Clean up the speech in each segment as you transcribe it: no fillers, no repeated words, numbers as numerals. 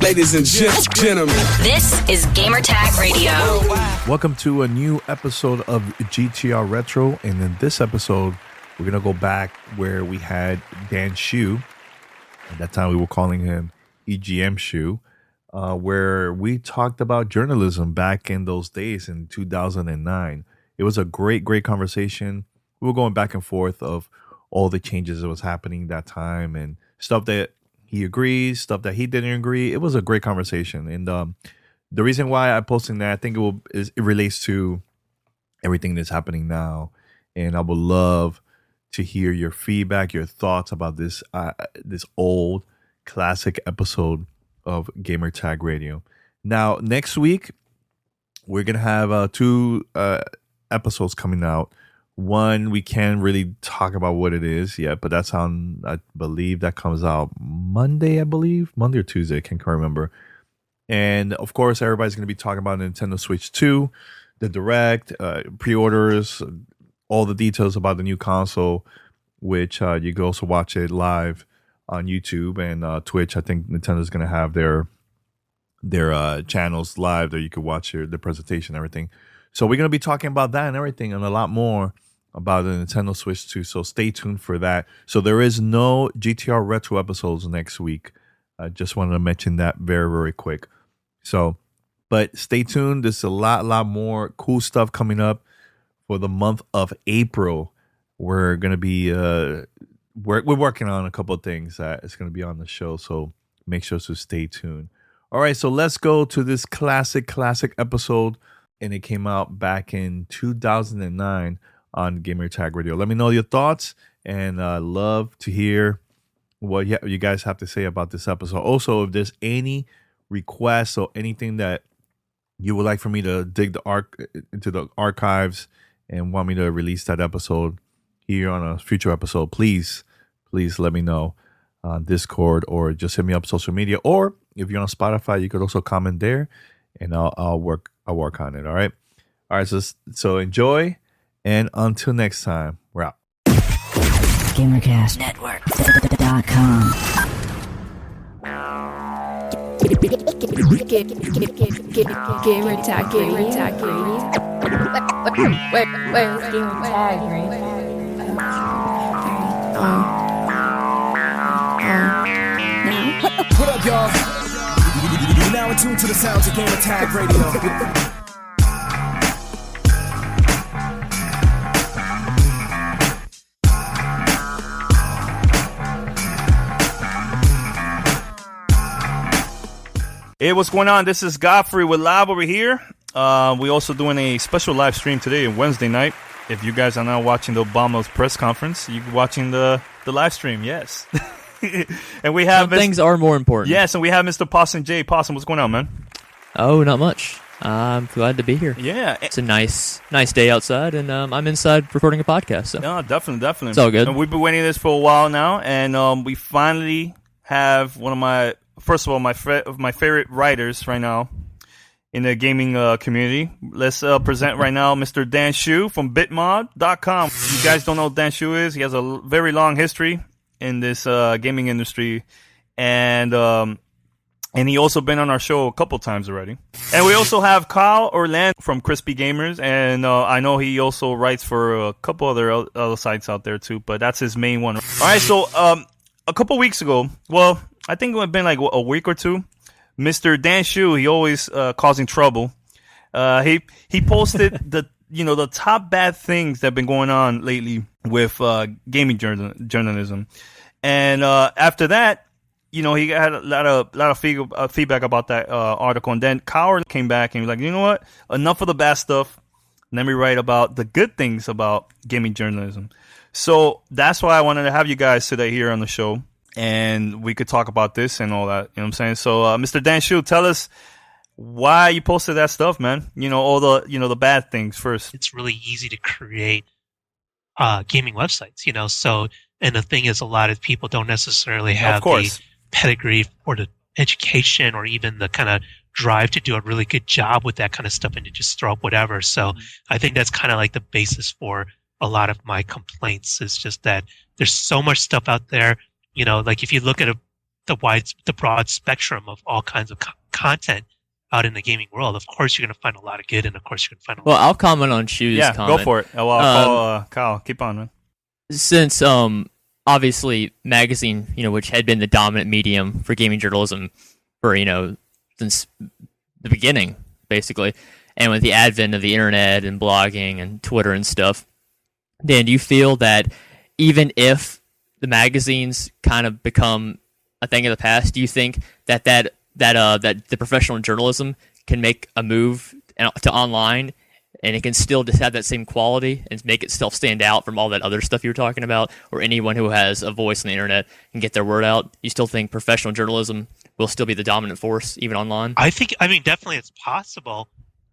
Ladies and gentlemen, this is Gamertag Radio. Welcome to a new episode of GTR Retro, and in this episode, we're going to go back where we had Dan Shu. At that time, we were calling him EGM Shu, where we talked about journalism back in those days in 2009. It was a great conversation. We were going back and forth of all the changes that was happening that time and stuff that he agrees, stuff that he didn't agree. It was a great conversation. And the reason why I'm posting that, I think it relates to everything that's happening now. And I would love to hear your feedback, your thoughts about this old classic episode of Gamertag Radio. Now, next week, we're going to have two episodes coming out. One, we can't really talk about what it is yet, but that's on, I believe that comes out Monday or Tuesday, I can't remember. And of course, everybody's going to be talking about Nintendo Switch 2, the Direct, pre-orders, all the details about the new console, which you can also watch it live on YouTube and Twitch. I think Nintendo's going to have their channels live there. You could watch the presentation and everything. So we're going to be talking about that and everything and a lot more about the Nintendo Switch 2. So stay tuned for that. So there is no GTR Retro episodes next week. I just wanted to mention that very, very quick. So, but stay tuned. There's a lot more cool stuff coming up for the month of April. We're going to be, we're working on a couple of things that is going to be on the show. So make sure to stay tuned. All right. So let's go to this classic episode. And it came out back in 2009 on Gamertag Radio. Let me know your thoughts, and love to hear what you guys have to say about this episode. Also, if there's any requests or anything that you would like for me to dig into the archives and want me to release that episode here on a future episode, please let me know on Discord or just hit me up social media. Or if you're on Spotify, you could also comment there, and I'll work on it. All right. So enjoy, and until next time, we're out. GamerCastNetwork.com. Gamertag Radio. Where's Gamertag Radio? What up, y'all? You're now in tune to the sounds of Gamertag Radio. Hey, what's going on? This is Godfrey with Live over here. We also doing a special live stream today, Wednesday night. If you guys are now watching the Obama's press conference, you're watching the live stream, yes. And we have some things are more important. Yes, and we have Mr. Possum J. Possum, what's going on, man? Oh, not much. I'm glad to be here. Yeah. It's a nice day outside, and I'm inside recording a podcast. So. No, definitely. It's all good. And we've been waiting this for a while now, and we finally have one of my favorite writers right now in the gaming community. Let's present right now Mr. Dan Shu from bitmod.com. If you guys don't know who Dan Shu is, he has a very long history in this gaming industry, and he also been on our show a couple times already. And we also have Orland from Crispy Gamers, and I know he also writes for a couple other sites out there too, but that's his main one. All right, so a couple weeks ago, well, I think it would have been like a week or two, Mr. Dan Shu, he always causing trouble. He posted the top bad things that have been going on lately with gaming journalism. And after that, he had a lot of feedback about that article. And then Coward came back and he was like, you know what? Enough of the bad stuff. Let me write about the good things about gaming journalism. So that's why I wanted to have you guys today here on the show. And we could talk about this and all that. You know what I'm saying? So, Mr. Dan Shu, tell us why you posted that stuff, man. All the bad things first. It's really easy to create gaming websites, So, and the thing is, a lot of people don't necessarily have the pedigree or the education or even the kind of drive to do a really good job with that kind of stuff and to just throw up whatever. So I think that's kind of like the basis for a lot of my complaints is just that there's so much stuff out there. Like if you look at the broad spectrum of all kinds of content out in the gaming world. Of course, you're going to find a lot of good, and of course, you're going to find a lot. Well, I'll comment on Shu's comment. Go for it. Well, I'll call Kyle. Keep on, man. Since obviously magazine, which had been the dominant medium for gaming journalism for since the beginning, basically, and with the advent of the internet and blogging and Twitter and stuff, Dan, do you feel that even if the magazines kind of become a thing of the past, do you think that the professional journalism can make a move to online, and it can still just have that same quality and make itself stand out from all that other stuff you were talking about, or anyone who has a voice on the internet and get their word out? You still think professional journalism will still be the dominant force even online? I mean, definitely it's possible.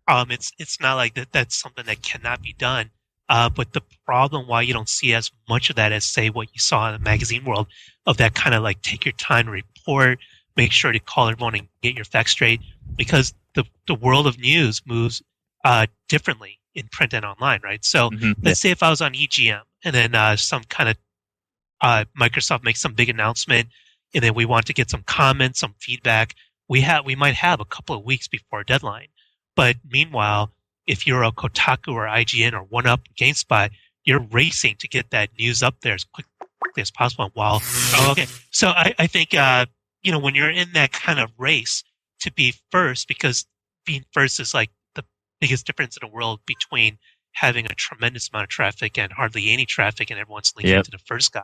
It's not like that's something that cannot be done. But the problem why you don't see as much of that as, say, what you saw in the magazine world, of that kind of like take your time to report, make sure to call everyone and get your facts straight, because the world of news moves differently in print and online, right? So let's say if I was on EGM and then some kind of Microsoft makes some big announcement, and then we want to get some comments, some feedback, we might have a couple of weeks before a deadline. But meanwhile, if you're a Kotaku or IGN or 1UP GameSpot, you're racing to get that news up there as quickly as possible. So I think when you're in that kind of race to be first, because being first is like the biggest difference in the world between having a tremendous amount of traffic and hardly any traffic, and everyone's linking to the first guy.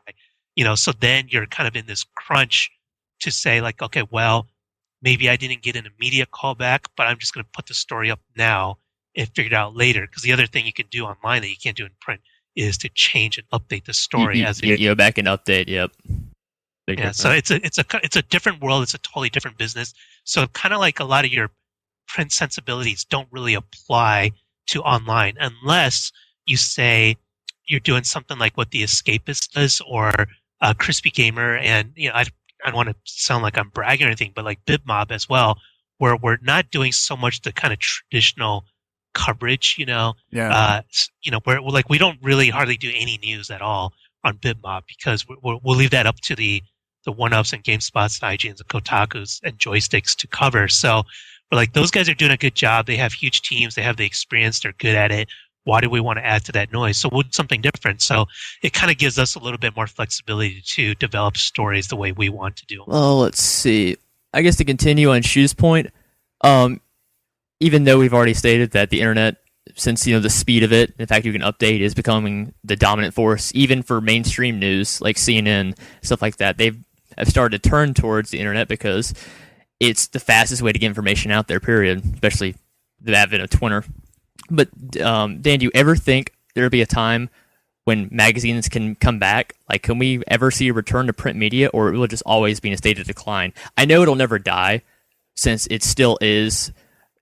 So then you're kind of in this crunch to say like, okay, well, maybe I didn't get an immediate callback, but I'm just going to put the story up now and figure it out later. Because the other thing you can do online that you can't do in print is to change and update the story you go back and update. Yep. So it's a different world. It's a totally different business. So kind of like a lot of your print sensibilities don't really apply to online unless you say you're doing something like what the Escapist does or Crispy Gamer, and I don't want to sound like I'm bragging or anything, but like BibMob as well, where we're not doing so much the kind of traditional coverage, where like we don't really hardly do any news at all on BibMob, because we'll leave that up to the 1UPs and GameSpots and IGNs and Kotakus and Joysticks to cover. So we're like, those guys are doing a good job. They have huge teams. They have the experience. They're good at it. Why do we want to add to that noise? So we'll do something different. So it kind of gives us a little bit more flexibility to develop stories the way we want to do them. Well, let's see. I guess to continue on Shu's point, even though we've already stated that the internet, since the speed of it, in fact you can update, is becoming the dominant force, even for mainstream news like CNN, stuff like that, have started to turn towards the internet because it's the fastest way to get information out there, period, especially the advent of Twitter. But Dan, do you ever think there'll be a time when magazines can come back? Like, can we ever see a return to print media, or it will just always be in a state of decline? I know it'll never die, since it still is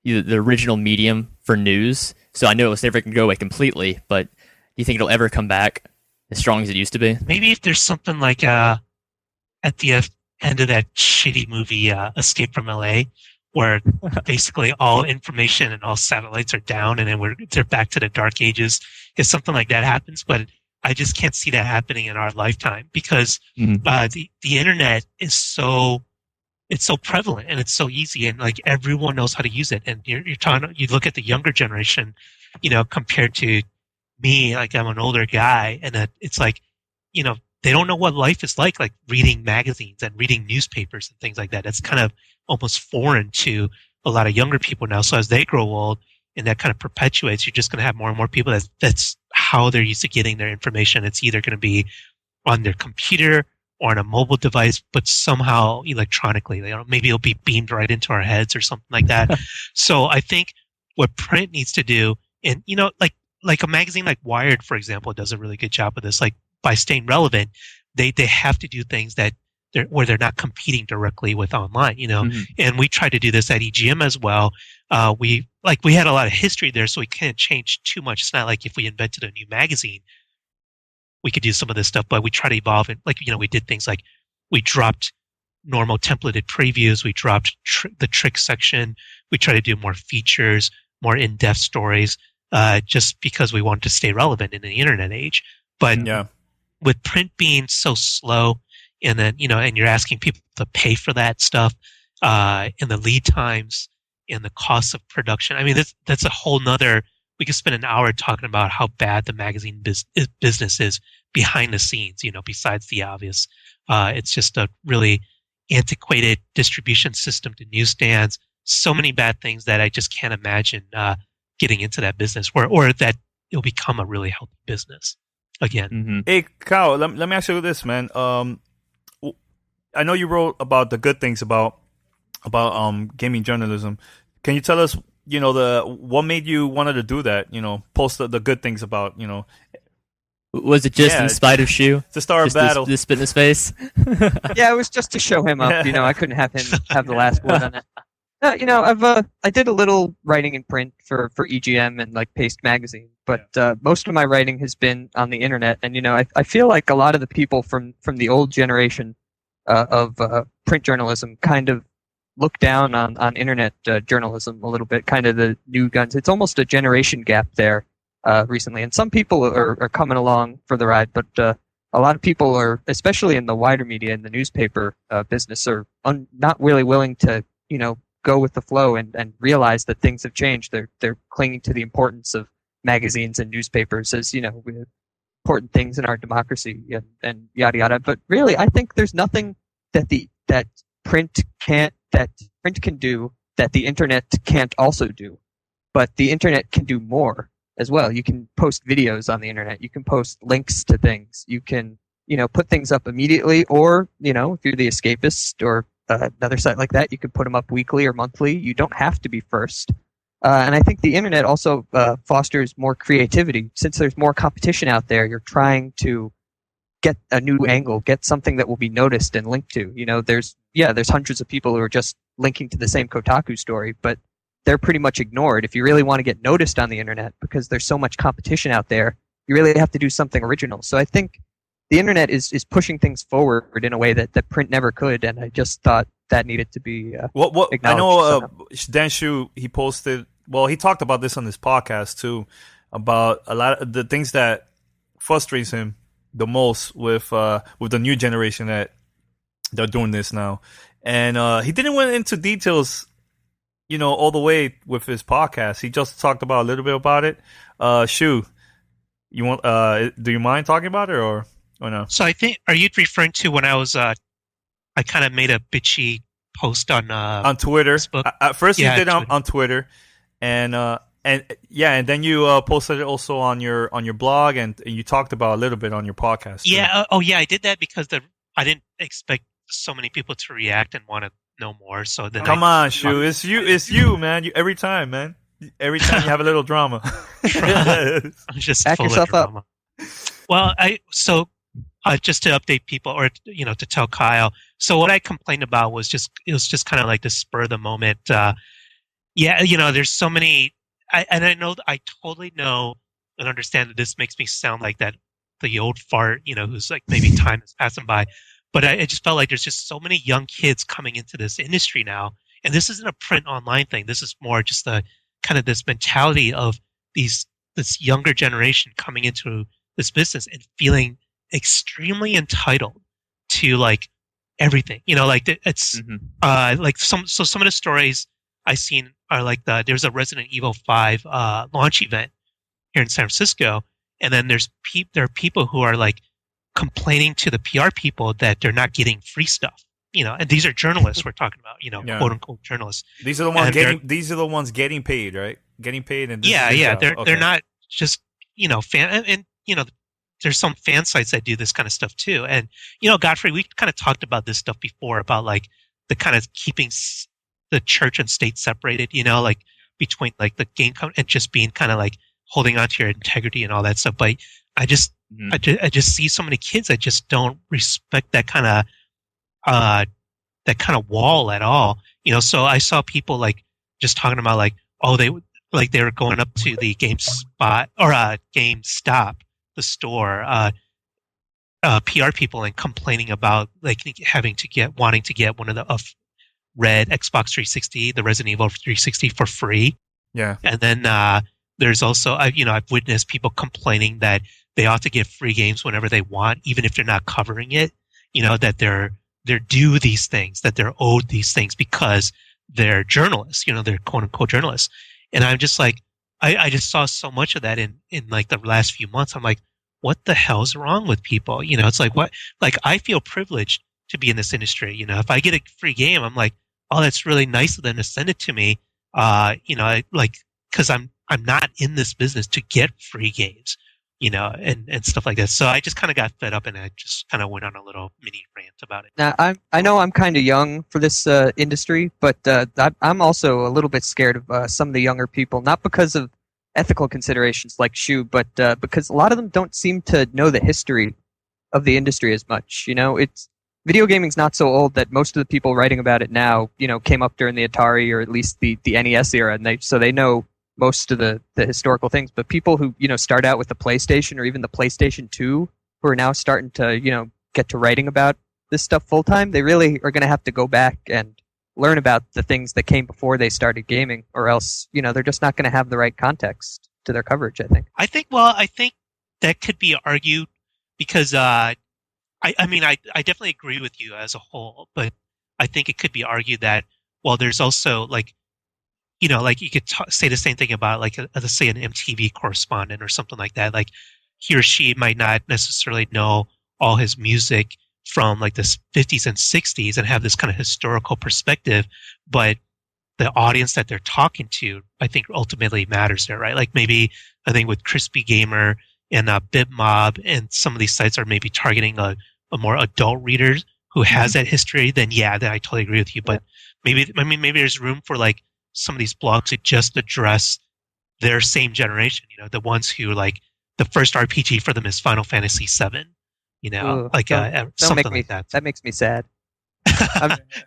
the original medium for news, so I know it's never going to go away completely, but do you think it'll ever come back as strong as it used to be? Maybe if there's something like at the end of that shitty movie Escape from LA, where basically all information and all satellites are down, and then they're back to the dark ages. If something like that happens, but I just can't see that happening in our lifetime, because the internet is so prevalent and it's so easy, and like everyone knows how to use it. And you look at the younger generation, compared to me, like I'm an older guy, and it's like, they don't know what life is like reading magazines and reading newspapers and things like that. It's kind of almost foreign to a lot of younger people now. So as they grow old and that kind of perpetuates, you're just going to have more and more people that's how they're used to getting their information. It's either going to be on their computer or on a mobile device, but somehow electronically. Maybe it'll be beamed right into our heads or something like that. So I think what print needs to do, and like a magazine like Wired, for example, does a really good job of this. Like, by staying relevant, they have to do things where they're not competing directly with online, And we try to do this at EGM as well. We had a lot of history there, so we can't change too much. It's not like if we invented a new magazine, we could do some of this stuff, but we try to evolve it. We did things like we dropped normal templated previews. We dropped the trick section. We try to do more features, more in-depth stories, just because we wanted to stay relevant in the internet age. But with print being so slow, and then and you're asking people to pay for that stuff, and the lead times and the cost of production. I mean, that's a whole nother. We could spend an hour talking about how bad the magazine business is behind the scenes. Besides the obvious, it's just a really antiquated distribution system to newsstands. So many bad things that I just can't imagine getting into that business, or that it'll become a really healthy business again. Mm-hmm. Hey, Kyle, let me ask you this, man. I know you wrote about the good things about gaming journalism. Can you tell us, what made you wanted to do that? Post the good things about, Was it just in spite of Shu? To start a battle. To spit in his face? Yeah, it was just to show him up. I couldn't have him have the last word on it. I did a little writing in print for EGM and like Paste Magazine, but most of my writing has been on the internet. And I feel like a lot of the people from the old generation of print journalism kind of look down on internet journalism a little bit, kind of the new guns. It's almost a generation gap there recently, and some people are coming along for the ride, but a lot of people are, especially in the wider media and the newspaper business, are not really willing to go with the flow and realize that things have changed. They're clinging to the importance of magazines and newspapers as important things in our democracy and yada yada. But really, I think there's nothing that print can do that the internet can't also do. But the internet can do more as well. You can post videos on the internet. You can post links to things. You can put things up immediately, or if you're the Escapist or another site like that, you can put them up weekly or monthly. You don't have to be first. And I think the internet also fosters more creativity. Since there's more competition out there, you're trying to get a new angle, get something that will be noticed and linked to. There's hundreds of people who are just linking to the same Kotaku story, but they're pretty much ignored. If you really want to get noticed on the internet, because there's so much competition out there, you really have to do something original. So I think the internet is pushing things forward in a way that print never could, and I just thought that needed to be acknowledged. I know Dan Shu, he posted, he talked about this on his podcast too, about a lot of the things that frustrates him the most with the new generation that they're doing this now. And he didn't went into details, all the way with his podcast. He just talked about a little bit about it. Shu, you want? Do you mind talking about it or no? So I think, are you referring to when I was I kind of made a bitchy post on Twitter? Facebook? At first, you did Twitter. on Twitter, and then you posted it also on your blog, and you talked about a little bit on your podcast. Yeah. I did that because I didn't expect so many people to react and want to know more. So then Come on, Shu, it's you, man. Every time you have a little drama. I'm just Back full yourself of drama. up. Well, just to update people, or to tell Kyle. So what I complained about was just kind of like the spur of the moment. There's so many, I totally know and understand that this makes me sound like the old fart, who's like maybe time is passing by. But I just felt like there's just so many young kids coming into this industry now. And this isn't a print online thing. This is more just a kind of this mentality of this younger generation coming into this business and feeling extremely entitled to like everything. It's like some of the stories I've seen are like there's a Resident Evil 5 launch event here in San Francisco, and then there are people who are like complaining to the PR people that they're not getting free stuff. And these are journalists we're talking about, quote unquote journalists. These are the ones getting paid, right? Getting paid, and they're not just fan, and there's some fan sites that do this kind of stuff too. And Godfrey, we kind of talked about this stuff before about like the kind of keeping the church and state separated, like between like the game and just being kind of like holding on to your integrity and all that stuff. But I just see so many kids that just don't respect that kind of wall at all. So I saw people like just talking about like, they were going up to the GameSpot or GameStop, the store, PR people, and complaining about like wanting to get one of the red Xbox 360, the Resident Evil 360 for free. Yeah. And then there's also I've witnessed people complaining that they ought to get free games whenever they want, even if they're not covering it. that they're due these things, that they're owed these things because they're journalists, they're quote unquote journalists. And I'm just like, I just saw so much of that in like the last few months. I'm like, what the hell's wrong with people? It's like, what, like, I feel privileged to be in this industry. If I get a free game, I'm like, oh, that's really nice of them to send it to me. Cause I'm not in this business to get free games, and stuff like that. So I just kind of got fed up and I just kind of went on a little mini rant about it. Now, I know I'm kind of young for this industry, but I'm also a little bit scared of some of the younger people, not because of ethical considerations like Shu, but because a lot of them don't seem to know the history of the industry as much. It's video gaming's not so old that most of the people writing about it now, came up during the Atari or at least the NES era, and they know most of the historical things. But people who start out with the PlayStation or even the PlayStation 2, who are now starting to get to writing about this stuff full time, they really are going to have to go back and learn about the things that came before they started gaming, or else they're just not going to have the right context to their coverage. I think that could be argued because I definitely agree with you as a whole, but I think it could be argued that, well, there's also like you could say the same thing about let's say an MTV correspondent or something like that. Like he or she might not necessarily know all his music from like the 50s and 60s and have this kind of historical perspective, but the audience that they're talking to, I think ultimately matters there, right? Like maybe I think with Crispy Gamer and BitMob and some of these sites are maybe targeting a more adult reader who has that history, then then I totally agree with you. But maybe there's room for like some of these blogs to just address their same generation, the ones who like the first RPG for them is Final Fantasy VII, something like that. That makes me sad.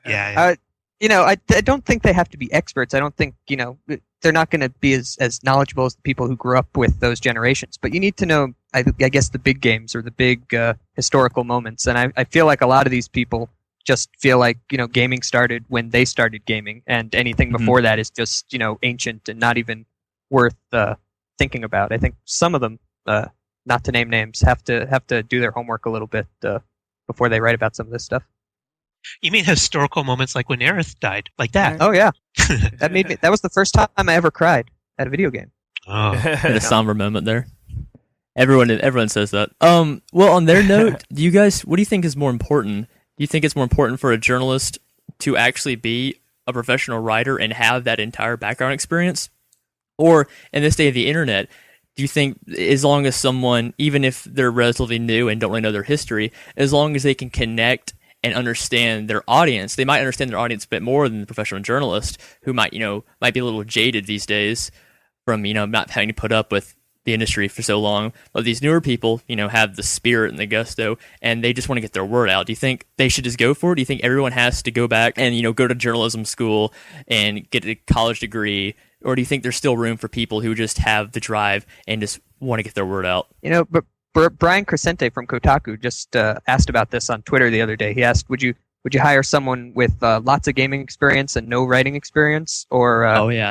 Yeah. I don't think they have to be experts. I don't think, they're not going to be as knowledgeable as the people who grew up with those generations. But you need to know, I guess, the big games or the big historical moments. And I feel like a lot of these people just feel like, gaming started when they started gaming. And anything before that is just, ancient and not even worth thinking about. I think some of them, not to name names, have to do their homework a little bit before they write about some of this stuff. You mean historical moments like when Aerith died, like that? Oh yeah, that was the first time I ever cried at a video game. Oh, a somber moment there. Everyone says that. Well, on their note, what do you think is more important? Do you think it's more important for a journalist to actually be a professional writer and have that entire background experience, or in this day of the internet? Do you think as long as someone, even if they're relatively new and don't really know their history, as long as they can connect and understand their audience, they might understand their audience a bit more than the professional journalist who might be a little jaded these days from, not having to put up with the industry for so long. But these newer people, have the spirit and the gusto, and they just want to get their word out. Do you think they should just go for it? Do you think everyone has to go back and, go to journalism school and get a college degree? Or do you think there's still room for people who just have the drive and just want to get their word out? But Brian Crescente from Kotaku just asked about this on Twitter the other day. He asked, would you hire someone with lots of gaming experience and no writing experience, or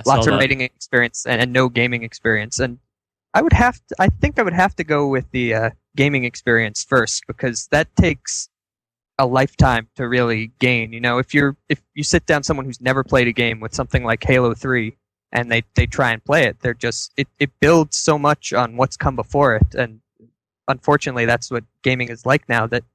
lots of writing experience and no gaming experience? And I think I would have to go with the gaming experience first, because that takes a lifetime to really gain. If you sit down someone who's never played a game with something like Halo 3 and they try and play it, they're just it builds so much on what's come before it, and unfortunately, that's what gaming is like now, that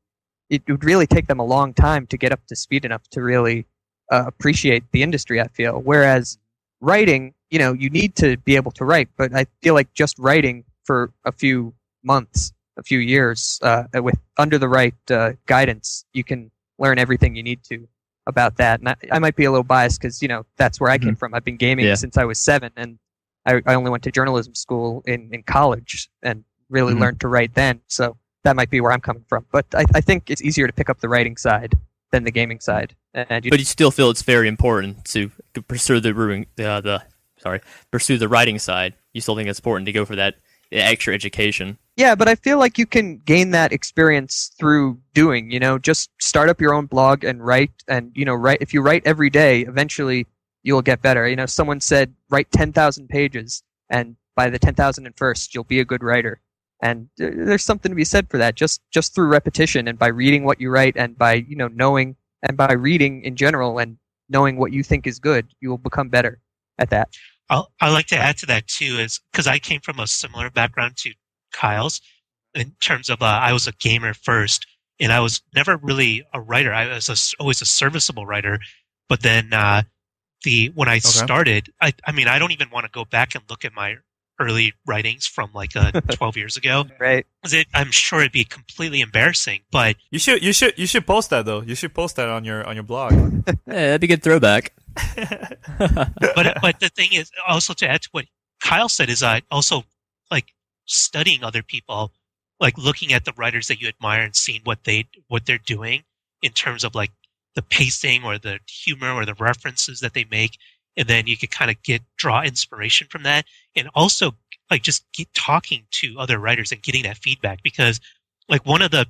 it would really take them a long time to get up to speed enough to really appreciate the industry, I feel. Whereas writing, you need to be able to write, but I feel like just writing for a few months, a few years, with under the right guidance, you can learn everything you need to about that. And I might be a little biased because, that's where I came from. I've been gaming since I was 7, and I only went to journalism school in college and really learned to write then, so that might be where I'm coming from. But I think it's easier to pick up the writing side than the gaming side. But you still feel it's very important to pursue pursue the writing side. You still think it's important to go for that extra education. Yeah, but I feel like you can gain that experience through doing. Just start up your own blog and write, and write. If you write every day, eventually you'll get better. Someone said write 10,000 pages, and by the 10,001st, you'll be a good writer. And there's something to be said for that, just through repetition and by reading what you write and by, knowing and by reading in general and knowing what you think is good, you will become better at that. I like to add to that too, is because I came from a similar background to Kyle's in terms of I was a gamer first, and I was never really a writer. I was always a serviceable writer, but then when I started, I mean, I don't even want to go back and look at my early writings from like 12 years ago. Right. I'm sure it'd be completely embarrassing, but you should post that though. You should post that on your blog. Yeah, that'd be a good throwback. but the thing is, also to add to what Kyle said, is also like studying other people, like looking at the writers that you admire and seeing what they're doing in terms of like the pacing or the humor or the references that they make. And then you could kind of draw inspiration from that, and also like just get talking to other writers and getting that feedback. Because like one of the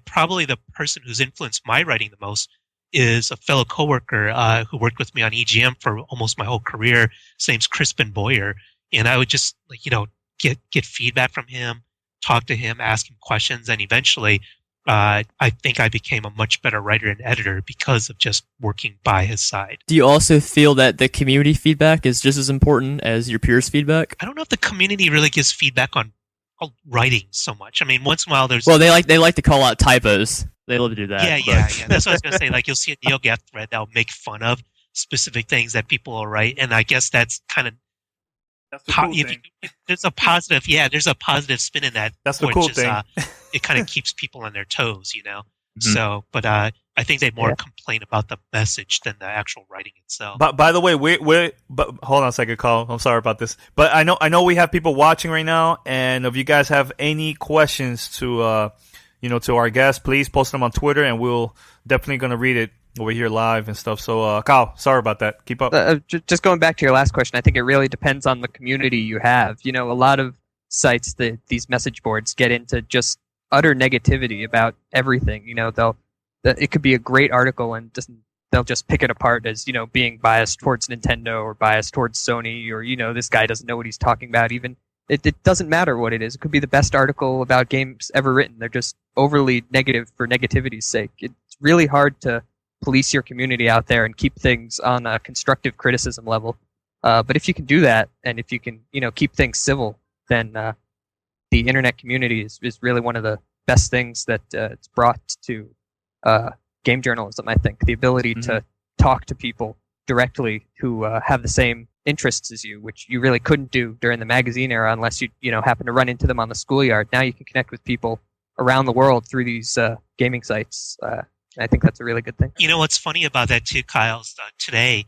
probably the person who's influenced my writing the most is a fellow coworker who worked with me on EGM for almost my whole career. His name's Crispin Boyer, and I would just get feedback from him, talk to him, ask him questions, and eventually I think I became a much better writer and editor because of just working by his side. Do you also feel that the community feedback is just as important as your peers' feedback? I don't know if the community really gives feedback on writing so much. I mean, once in a while there's... Well, they like to call out typos. They love to do that. Yeah. That's what I was going to say. Like, you'll see a NeoGAF thread that'll make fun of specific things that people will write, and I guess that's kind of... That's the cool thing. There's a positive spin in that. That's the cool thing. It kind of keeps people on their toes, Mm-hmm. So, but I think they more complain about the message than the actual writing itself. But by the way, but hold on a second, Carl. I'm sorry about this, but I know we have people watching right now, and if you guys have any questions to to our guests, please post them on Twitter, and we'll definitely gonna read it over here live and stuff. So, Kyle, sorry about that. Keep up. Just going back to your last question, I think it really depends on the community you have. A lot of sites, these message boards get into just utter negativity about everything. It could be a great article and they'll just pick it apart as, being biased towards Nintendo or biased towards Sony, or, this guy doesn't know what he's talking about. Even it doesn't matter what it is. It could be the best article about games ever written. They're just overly negative for negativity's sake. It's really hard to police your community out there and keep things on a constructive criticism level. But if you can do that, and if you can, keep things civil, then the internet community is really one of the best things that it's brought to game journalism, I think. The ability to talk to people directly who have the same interests as you, which you really couldn't do during the magazine era unless you happen to run into them on the schoolyard. Now you can connect with people around the world through these gaming sites. I think that's a really good thing. What's funny about that too, Kyle, is today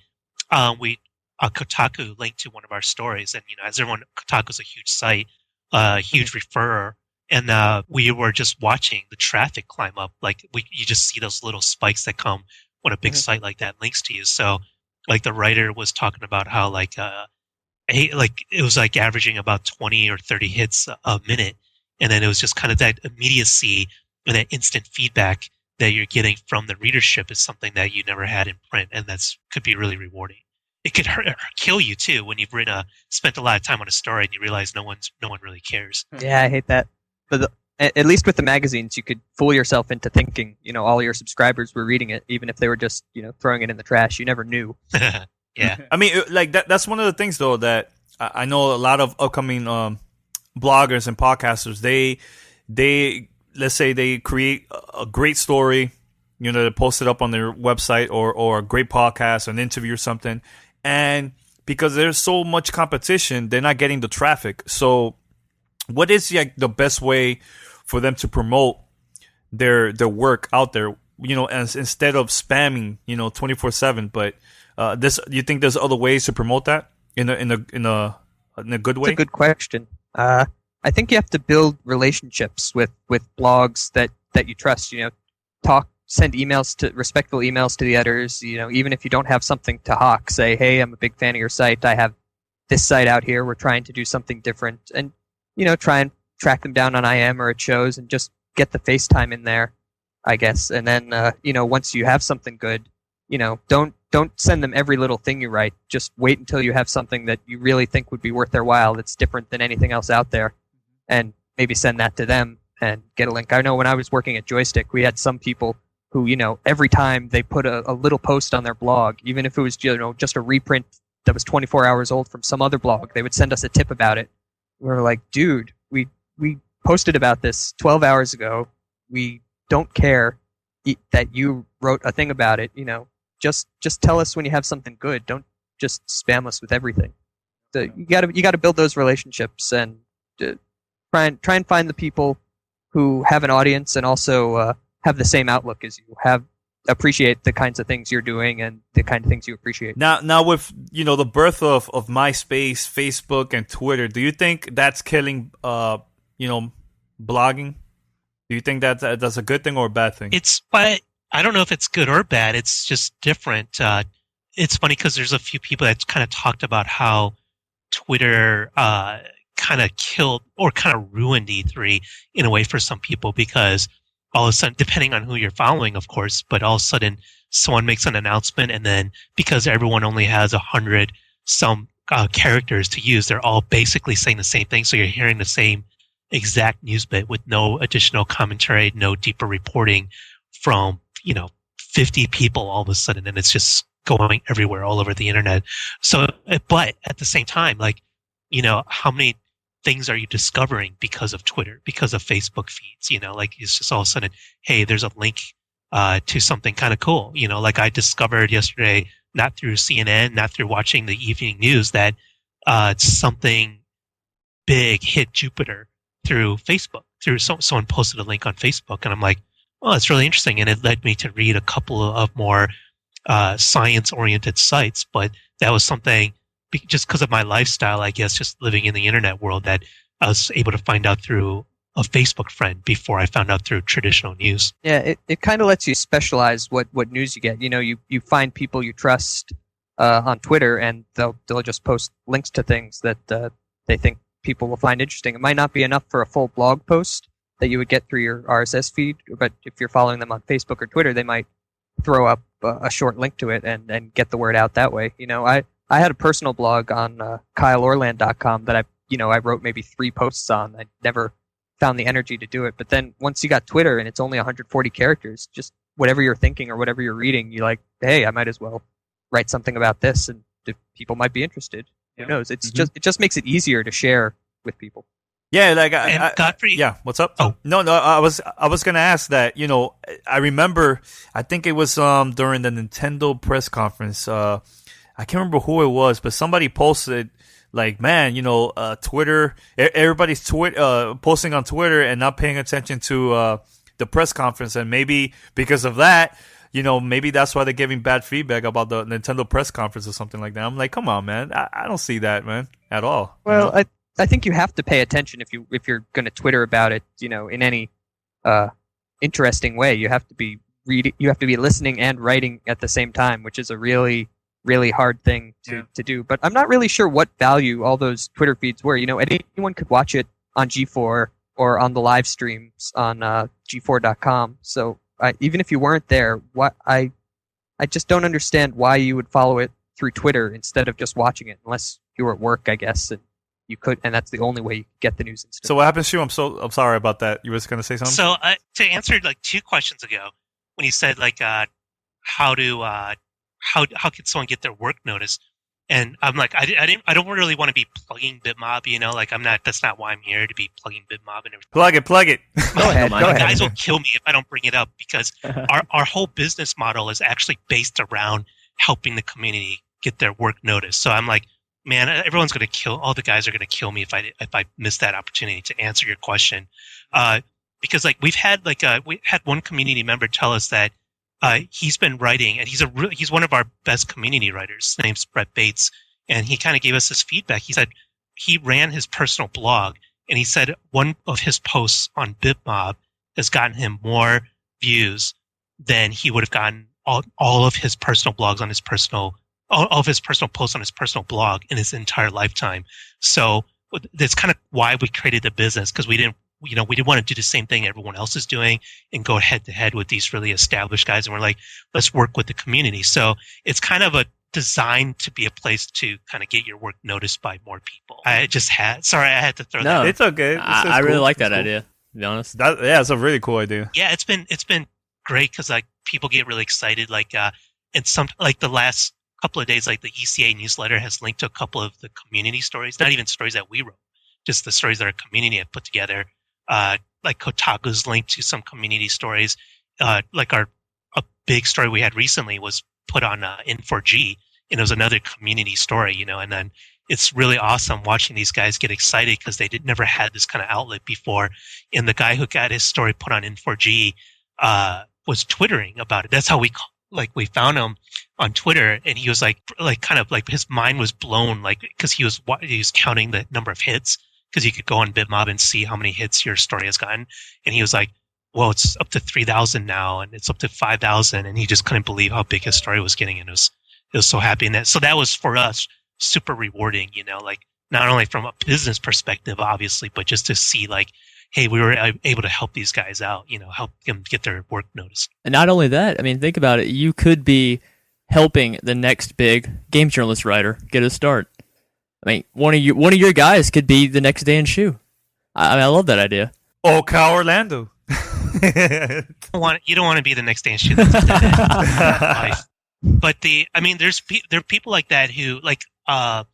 Kotaku linked to one of our stories, and as everyone, Kotaku's a huge site, huge referrer, and we were just watching the traffic climb up. Like you just see those little spikes that come when a big site like that links to you. So, like the writer was talking about how it was like averaging about 20 or 30 hits a minute, and then it was just kind of that immediacy and that instant feedback that you're getting from the readership is something that you never had in print, and could be really rewarding. It could kill you too when you've spent a lot of time on a story and you realize no one really cares. Yeah, I hate that. But at least with the magazines, you could fool yourself into thinking, all your subscribers were reading it, even if they were just, throwing it in the trash. You never knew. Yeah. I mean, like that's one of the things though that I know a lot of upcoming bloggers and podcasters. They let's say they create a great story, they post it up on their website or a great podcast, an interview or something. And because there's so much competition, they're not getting the traffic. So what is the best way for them to promote their work out there, instead of spamming, 24/7? But you think there's other ways to promote that in a good way? That's a good question. I think you have to build relationships with blogs that you trust. Send respectful emails to the editors. Even if you don't have something to hawk, say, "Hey, I'm a big fan of your site. I have this site out here. We're trying to do something different," and try and track them down on IM or at shows, and just get the FaceTime in there, I guess. And then once you have something good, don't send them every little thing you write. Just wait until you have something that you really think would be worth their while, that's different than anything else out there, and maybe send that to them and get a link. I know when I was working at Joystick, we had some people who, every time they put a little post on their blog, even if it was, just a reprint that was 24 hours old from some other blog, they would send us a tip about it. We were like, dude, we posted about this 12 hours ago. We don't care that you wrote a thing about it. Just tell us when you have something good. Don't just spam us with everything. So you gotta build those relationships and try and find the people who have an audience and also have the same outlook as you, appreciate the kinds of things you're doing and the kind of things you appreciate. Now with the birth of MySpace, Facebook, and Twitter, do you think that's killing blogging? Do you think that's a good thing or a bad thing? But I don't know if it's good or bad. It's just different. It's funny because there's a few people that kind of talked about how Twitter kind of killed or kind of ruined E3 in a way for some people, because all of a sudden, depending on who you're following, of course, but all of a sudden someone makes an announcement, and then because everyone only has 100 some characters to use, they're all basically saying the same thing. So you're hearing the same exact news bit with no additional commentary, no deeper reporting from 50 people all of a sudden, and it's just going everywhere all over the internet. So, but at the same time, how many things are you discovering because of Twitter, because of Facebook feeds? It's just all of a sudden, hey, there's a link to something kind of cool. I discovered yesterday, not through CNN, not through watching the evening news, that something big hit Jupiter through Facebook. Someone posted a link on Facebook, and I'm like, oh, it's really interesting. And it led me to read a couple of more science-oriented sites, but that was something just because of my lifestyle, I guess, just living in the internet world, that I was able to find out through a Facebook friend before I found out through traditional news. Yeah, it kind of lets you specialize what news you get. You find people you trust on Twitter, and they'll just post links to things that they think people will find interesting. It might not be enough for a full blog post that you would get through your RSS feed, but if you're following them on Facebook or Twitter, they might throw up a short link to it and get the word out that way. I had a personal blog on KyleOrland.com that I wrote maybe 3 posts on. I never found the energy to do it. But then once you got Twitter and it's only 140 characters, just whatever you're thinking or whatever you're reading, you're like, hey, I might as well write something about this, and people might be interested. Who knows? It just makes it easier to share with people. Yeah, Godfrey. Yeah, what's up? Oh, no, I was gonna ask that. I remember, I think it was during the Nintendo press conference. I can't remember who it was, but somebody posted Twitter. Everybody's posting on Twitter and not paying attention to the press conference, and maybe because of that, maybe that's why they're giving bad feedback about the Nintendo press conference or something like that. I'm like, come on, man, I don't see that, man, at all. Well, I think you have to pay attention if you're going to Twitter about it, in any interesting way. You have to be listening and writing at the same time, which is a really, really hard thing to do. But I'm not really sure what value all those Twitter feeds were. Anyone could watch it on G4 or on the live streams on G4.com. So even if you weren't there, I just don't understand why you would follow it through Twitter instead of just watching it, unless you were at work, I guess. And you could, and that's the only way you could get the news instantly. So what happens to you? I'm sorry about that. You was going to say something? So to answer 2 questions ago, when you said how could someone get their work notice, and I'm like, I don't really want to be plugging BitMob. I'm not. That's not why I'm here, to be plugging BitMob and everything. Plug it. Go ahead. Guys will kill me if I don't bring it up, because our whole business model is actually based around helping the community get their work notice. So I'm like, man, everyone's going to kill. All the guys are going to kill me if I miss that opportunity to answer your question, because we had one community member tell us that he's been writing, and he's one of our best community writers. His name's Brett Bates, and he kind of gave us this feedback. He said he ran his personal blog, and he said one of his posts on BitMob has gotten him more views than he would have gotten all of his personal blogs on his personal. All of his personal posts on his personal blog in his entire lifetime. So that's kind of why we created the business, because we didn't want to do the same thing everyone else is doing and go head to head with these really established guys. And we're like, let's work with the community. So it's kind of a designed to be a place to kind of get your work noticed by more people. I had to throw No, that. It's okay. I really like that idea, to be honest. Yeah, it's a really cool idea. Yeah, it's been great because like people get really excited. Like, and some like the last couple of days, like the ECA newsletter has linked to a couple of the community stories, not even stories that we wrote, just the stories that our community had put together. Like Kotaku's linked to some community stories. Like a big story we had recently was put on N4G, and it was another community story, and then it's really awesome watching these guys get excited because they never had this kind of outlet before. And the guy who got his story put on N4G was twittering about it. That's how we found him on Twitter, and he was like kind of like his mind was blown, like because he was counting the number of hits because you could go on Bitmob and see how many hits your story has gotten, and he was like, well, it's up to 3,000 now, and it's up to 5,000, and he just couldn't believe how big his story was getting, and it was so happy. And that was for us super rewarding, like not only from a business perspective, obviously, but just to see like, hey, we were able to help these guys out, help them get their work noticed. And not only that, I mean, think about it. You could be helping the next big game journalist writer get a start. I mean, one of your guys could be the next Dan Shu. I love that idea. Oh, Cal Orlando. You don't want to be the next Dan Shu. That's a dead end life. But there are people like that who like I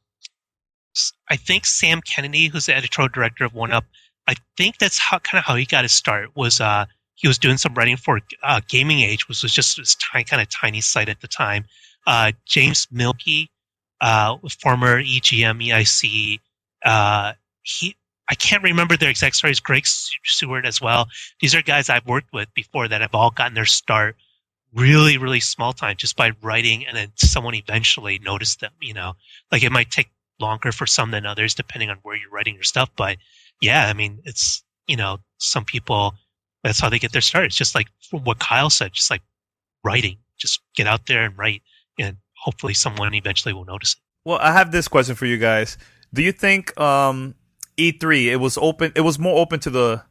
think Sam Kennedy, who's the editorial director of 1UP, I think that's how he got his start. Was he was doing some writing for Gaming Age, which was just this kind of tiny site at the time. James Milkey, former EGM EIC, I can't remember their exact stories. Greg Seward as well. These are guys I've worked with before that have all gotten their start really, really small time just by writing, and then someone eventually noticed them. Like it might take longer for some than others depending on where you're writing your stuff, but yeah, I mean, it's, some people, that's how they get their start. It's just like what Kyle said, just like writing, just get out there and write, and hopefully someone eventually will notice it. Well, I have this question for you guys. Do you think E3, it was more open to the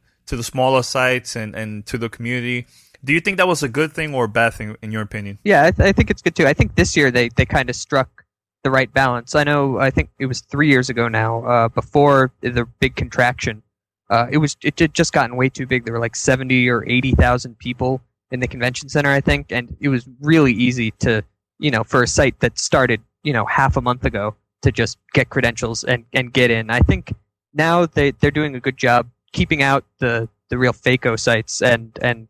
smaller sites and to the community? Do you think that was a good thing or a bad thing in your opinion? Yeah, I think it's good too. I think this year they kind of struck the right balance. I think it was 3 years ago now, before the big contraction. It had just gotten way too big. There were like 70 or 80,000 people in the convention center, I think, and it was really easy to, for a site that started, half a month ago to just get credentials and get in. I think now they're doing a good job keeping out the real FACO sites and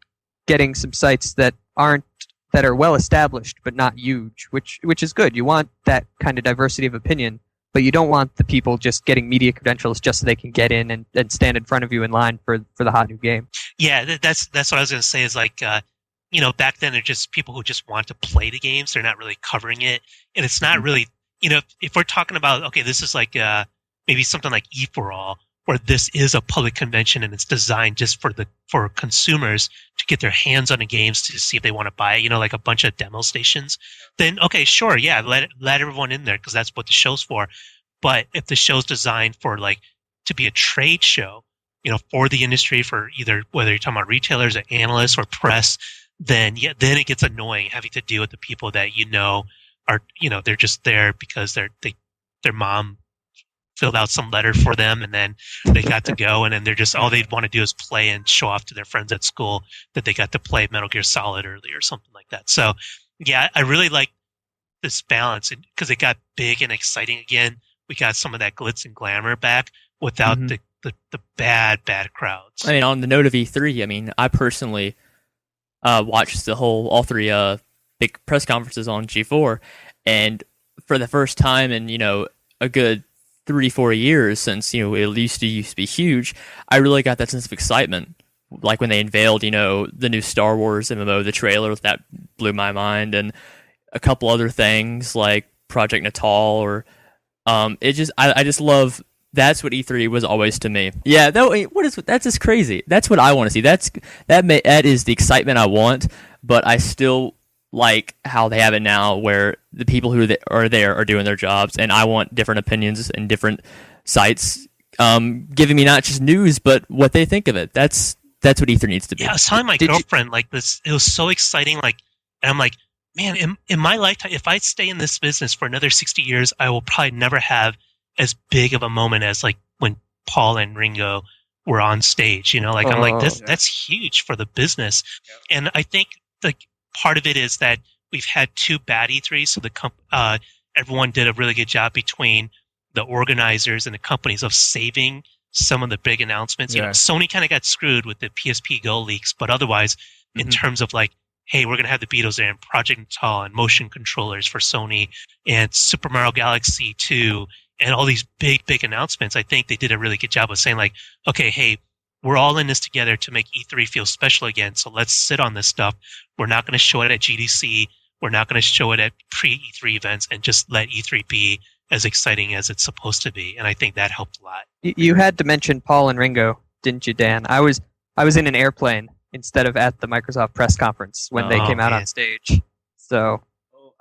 getting some sites that are well established but not huge, which is good. You want that kind of diversity of opinion, but you don't want the people just getting media credentials just so they can get in and stand in front of you in line for the hot new game. Yeah, that's what I was going to say is like, back then they're just people who just want to play the games. They're not really covering it. And it's not really, if we're talking about, okay, this is like maybe something like E4All, where this is a public convention and it's designed just for consumers to get their hands on the games to see if they want to buy it, like a bunch of demo stations, then okay, sure, yeah, let everyone in there because that's what the show's for. But if the show's designed for like to be a trade show, for the industry, for either whether you're talking about retailers or analysts or press, then then it gets annoying having to deal with the people that are they're just there because their mom filled out some letter for them and then they got to go, and then they're just all they want to do is play and show off to their friends at school that they got to play Metal Gear Solid early or something like that. So yeah, I really like this balance because it got big and exciting again. We got some of that glitz and glamour back without the bad crowds. I mean, on the note of E3, I mean, I personally watched all three big press conferences on G4, and for the first time in a good 3-4 years since it used to be huge, I really got that sense of excitement. Like when they unveiled the new Star Wars MMO, the trailer, that blew my mind, and a couple other things like Project Natal, or I just love. That's what E3 was always to me. Yeah, that's just crazy. That's what I want to see. That is the excitement I want, but I still like how they have it now, where the people who are there are doing their jobs, and I want different opinions and different sites giving me not just news, but what they think of it. That's what E3 needs to be. Yeah, I was telling my girlfriend like this. It was so exciting. Like, and I'm like, man, in my lifetime, if I stay in this business for another 60 years, I will probably never have as big of a moment as like when Paul and Ringo were on stage. I'm like, that's huge for the business. Yeah. And I think part of it is that we've had 2 bad E3s, so everyone did a really good job between the organizers and the companies of saving some of the big announcements. Yeah. Sony kind of got screwed with the PSP Go leaks, but otherwise, in terms of like, hey, we're going to have the Beatles there and Project Natal and motion controllers for Sony and Super Mario Galaxy 2 and all these big, big announcements, I think they did a really good job of saying like, okay, hey, we're all in this together to make E3 feel special again, so let's sit on this stuff. We're not going to show it at GDC. We're not going to show it at pre-E3 events, and just let E3 be as exciting as it's supposed to be. And I think that helped a lot. You had to mention Paul and Ringo, didn't you, Dan? I was in an airplane instead of at the Microsoft press conference when they came out on stage. So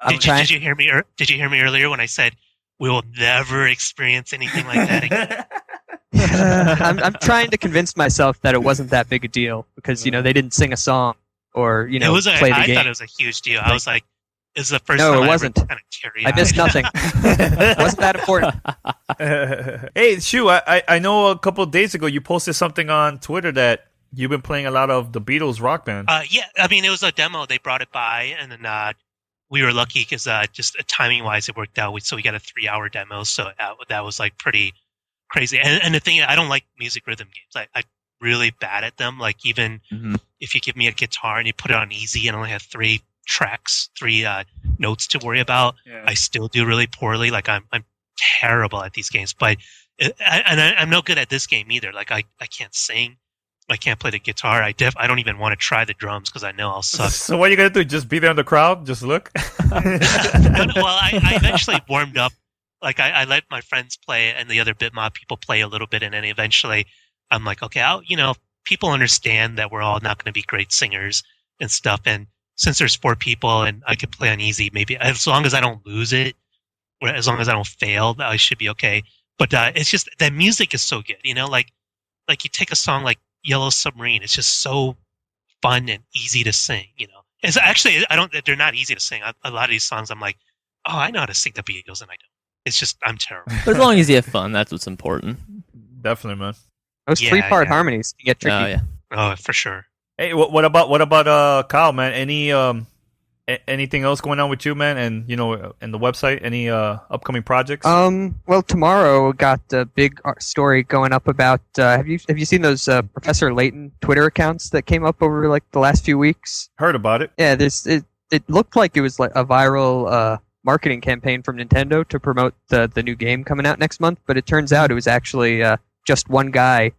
did you hear me? Did you hear me earlier when I said we will never experience anything like that again? I'm trying to convince myself that it wasn't that big a deal because they didn't sing a song or play the game. I thought it was a huge deal. I was like, "This is the first time it I wasn't. Ever kind of teary-eyed." I missed nothing. It wasn't that important. Hey, Shu, I know a couple of days ago you posted something on Twitter that you've been playing a lot of the Beatles Rock Band. Yeah, I mean, it was a demo. They brought it by, and then we were lucky because just timing-wise, it worked out. So we got a 3-hour demo, so that was like pretty crazy. And the thing, I don't like music rhythm games. I'm really bad at them. Like even if you give me a guitar and you put it on easy and only have 3 tracks, 3 notes to worry about, I still do really poorly. Like I'm terrible at these games. But I'm no good at this game either. Like I can't sing. I can't play the guitar. I don't even want to try the drums because I know I'll suck. So what are you gonna do? Just be there in the crowd? Just look? Well, I eventually warmed up. Like I let my friends play and the other Bitmob people play a little bit, and then eventually I'm like, okay, people understand that we're all not going to be great singers and stuff. And since there's 4 people and I could play on easy, maybe as long as I don't lose it, or as long as I don't fail, I should be okay. But it's just that music is so good, like you take a song like Yellow Submarine, it's just so fun and easy to sing, It's actually, they're not easy to sing. A lot of these songs I'm like, oh, I know how to sing the Beatles, and I don't. It's just, I'm terrible. But as long as you have fun, that's what's important. Definitely, man. Those 3-part harmonies can get tricky. Oh, yeah. Oh, for sure. Hey, what about Kyle, man? Anything else going on with you, man? And and the website, any upcoming projects? Well, tomorrow got a big story going up about. Have you seen those Professor Layton Twitter accounts that came up over like the last few weeks? Heard about it. Yeah, it looked like it was like a viral marketing campaign from Nintendo to promote the new game coming out next month, but it turns out it was actually just one guy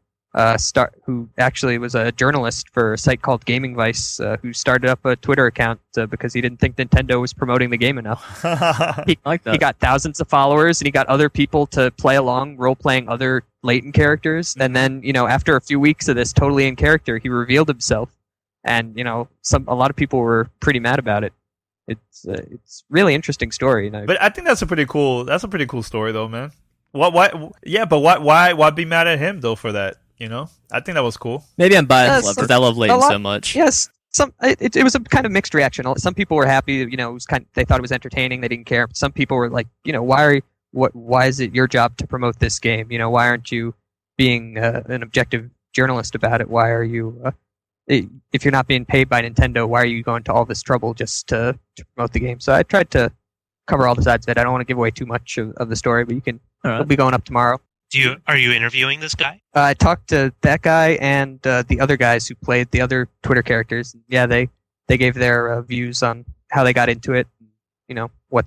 who actually was a journalist for a site called Gaming Vice, who started up a Twitter account because he didn't think Nintendo was promoting the game enough. He got thousands of followers, and he got other people to play along, role-playing other Layton characters, and then, after a few weeks of this totally in character, he revealed himself, and, a lot of people were pretty mad about it. It's really interesting story. But I think that's a pretty cool story, though, man. Why be mad at him though for that? I think that was cool. Maybe I'm biased because I love Layton so much. Yes, it was a kind of mixed reaction. Some people were happy. It was they thought it was entertaining. They didn't care. Some people were like, why is it your job to promote this game? Why aren't you being an objective journalist about it? Why are you? If you're not being paid by Nintendo, why are you going to all this trouble just to promote the game? So I tried to cover all the sides of it. I don't want to give away too much of the story, but it'll be going up tomorrow. Are you interviewing this guy? I talked to that guy and the other guys who played the other Twitter characters. Yeah, they gave their views on how they got into it. What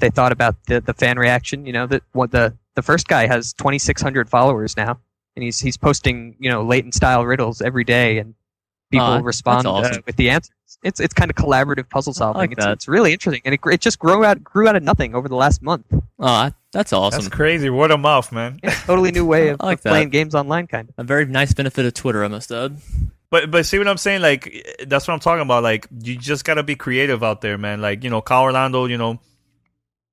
they thought about the fan reaction. The first guy has 2,600 followers now. And he's posting, Layton style riddles every day, and people respond with the answers. It's kind of collaborative puzzle solving. It's really interesting, and it just grew out of nothing over the last month. Oh, that's awesome! That's crazy. Word of mouth, man. Yeah, totally new way of playing games online, kind of. A very nice benefit of Twitter, I must add. But see what I'm saying? Like that's what I'm talking about. Like you just gotta be creative out there, man. Like Kyle Orlando,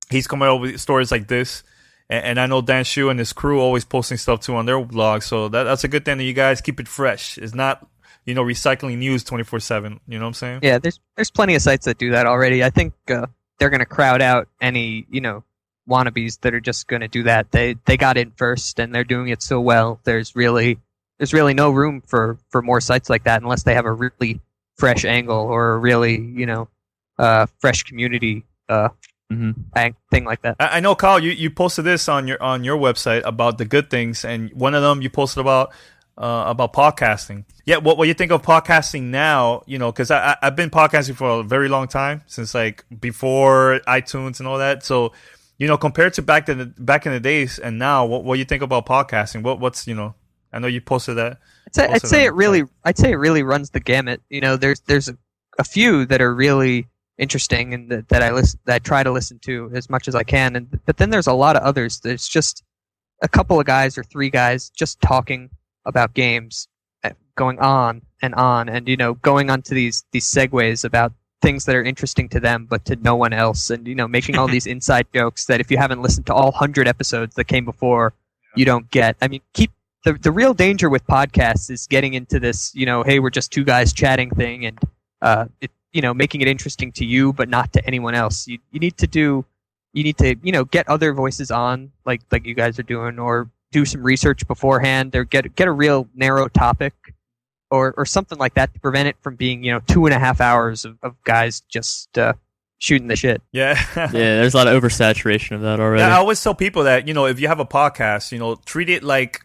he's coming up with stories like this. And I know Dan Shu and his crew always posting stuff too on their blog, so that's a good thing that you guys keep it fresh. It's not recycling news 24/7. You know what I'm saying? Yeah, there's plenty of sites that do that already. I think they're going to crowd out any wannabes that are just going to do that. They got in first, and they're doing it so well. There's really no room for more sites like that unless they have a really fresh angle or a really fresh community thing like that. I know, Kyle, you posted this on your website about the good things, and one of them you posted about podcasting. Yeah, what you think of podcasting now? Because I've been podcasting for a very long time, since like before iTunes and all that. So, compared to back in the days and now, what you think about podcasting? What's I know you posted that. I'd say it really runs the gamut. There's a few that are really interesting and that I try to listen to as much as I can, but then there's a lot of others. There's just a couple of guys or three guys just talking about games, going on, and going onto these segues about things that are interesting to them but to no one else, and making all these inside jokes that if you haven't listened to all 100 episodes that came before, you don't get. I mean, the real danger with podcasts is getting into this, hey, we're just two guys chatting thing, and making it interesting to you but not to anyone else. You need to get other voices on, like you guys are doing, or do some research beforehand, or get a real narrow topic, or something like that to prevent it from being 2.5 hours of guys just shooting the shit. Yeah. Yeah, there's a lot of oversaturation of that already. Yeah, I always tell people that if you have a podcast, treat it like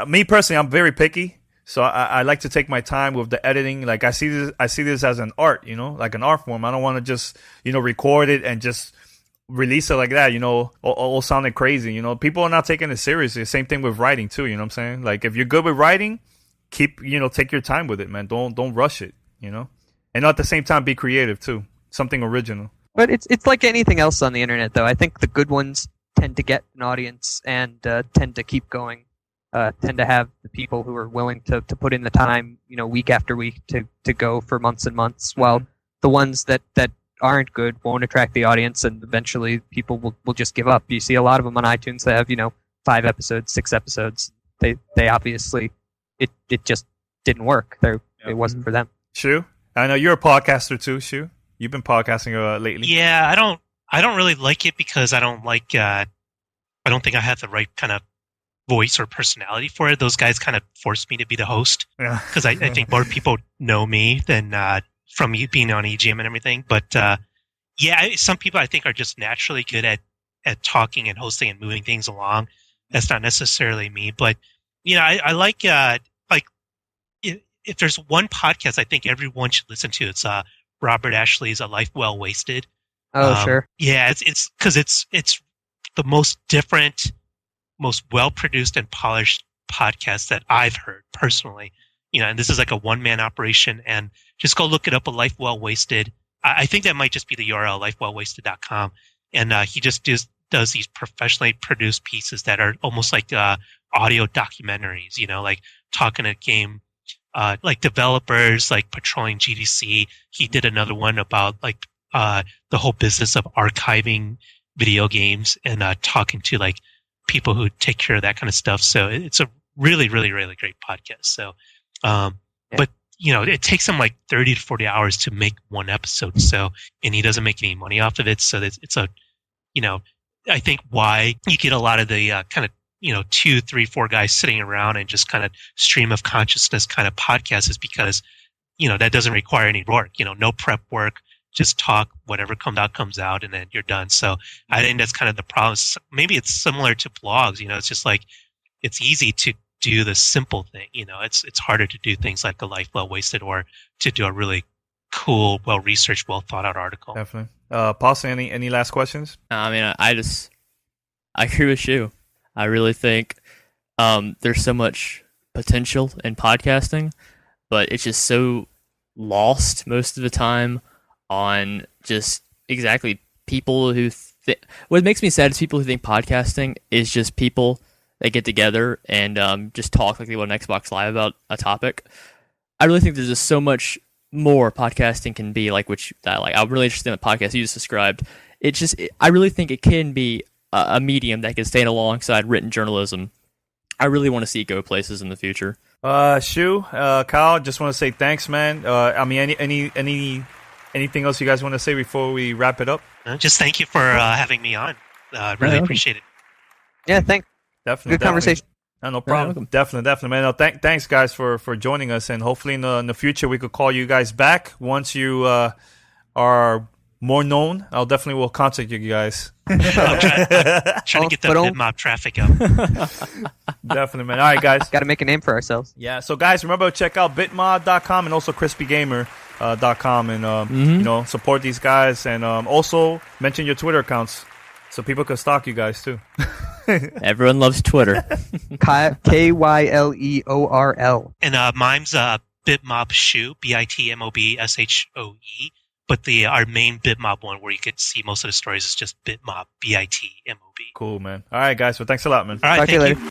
me personally, I'm very picky. So I like to take my time with the editing. Like I see this as an art, like an art form. I don't want to just record it and just release it like that, all sounding crazy. People are not taking it seriously. Same thing with writing too. You know what I'm saying? Like if you're good with writing, take your time with it, man. Don't rush it. And at the same time, be creative too. Something original. But it's like anything else on the internet, though. I think the good ones tend to get an audience and tend to keep going. Tend to have the people who are willing to put in the time, week after week to go for months and months, while the ones that aren't good won't attract the audience, and eventually people will just give up. You see a lot of them on iTunes that have 5 episodes, 6 episodes. They obviously it just didn't work. It wasn't for them. Shu, I know you're a podcaster too. Shu, you've been podcasting lately. Yeah, I don't really like it because I don't like I don't think I have the right kind of voice or personality for it. Those guys kind of forced me to be the host because I think more people know me than from you being on EGM and everything. But some people I think are just naturally good at talking and hosting and moving things along. That's not necessarily me, but I like if there's one podcast I think everyone should listen to, it's Robert Ashley's A Life Well Wasted. Oh, sure. Yeah, it's because it's the most different, most well-produced and polished podcast that I've heard personally. And this is like a one-man operation, and just go look it up, A Life Well Wasted. I think that might just be the URL, lifewellwasted.com. And he just does these professionally produced pieces that are almost like audio documentaries, like talking a game, like developers, like patrolling GDC. He did another one about like the whole business of archiving video games and talking to like people who take care of that kind of stuff. So it's a really, really, really great podcast. So, but it takes him like 30 to 40 hours to make one episode. So, and he doesn't make any money off of it. So it's a, I think why you get a lot of the kind of, 2, 3, 4 guys sitting around and just kind of stream of consciousness kind of podcast is because, that doesn't require any work, no prep work. Just talk, whatever comes out, and then you're done. So I think that's kind of the problem. Maybe it's similar to blogs. It's just like it's easy to do the simple thing. It's harder to do things like A Life Well Wasted or to do a really cool, well researched, well thought out article. Definitely. Paulson, any last questions? I mean, I agree with you. I really think there's so much potential in podcasting, but it's just so lost most of the time on just exactly people who what makes me sad is people who think podcasting is just people that get together and just talk like they would on Xbox Live about a topic. I really think there's just so much more podcasting can be, like I'm really interested in the podcast you just described. I really think it can be a medium that can stand alongside written journalism. I really want to see it go places in the future. Shu, Kyle, just want to say thanks, man. I mean, anything else you guys want to say before we wrap it up? Just thank you for having me on. Really appreciate it. Yeah, thanks. Definitely. Good conversation. No problem. Definitely, man. No, thanks, guys, for joining us, and hopefully in the future we could call you guys back once you are more known. I'll definitely will contact you guys. I'm trying to get that bitmap traffic up. Definitely, man. All right, guys. Got to make a name for ourselves. Yeah. So, guys, remember to check out bitmod.com and also crispygamer.com and support these guys, and also mention your Twitter accounts so people can stalk you guys too. Everyone loves Twitter. KYLEORL. And mine's bitmob Shu, BITMOBSHOE. But our main bitmob one where you can see most of the stories is just bitmob, BITMOB. Cool, man. All right, guys. Well, thanks a lot, man. All right, Talk to you thank later. you.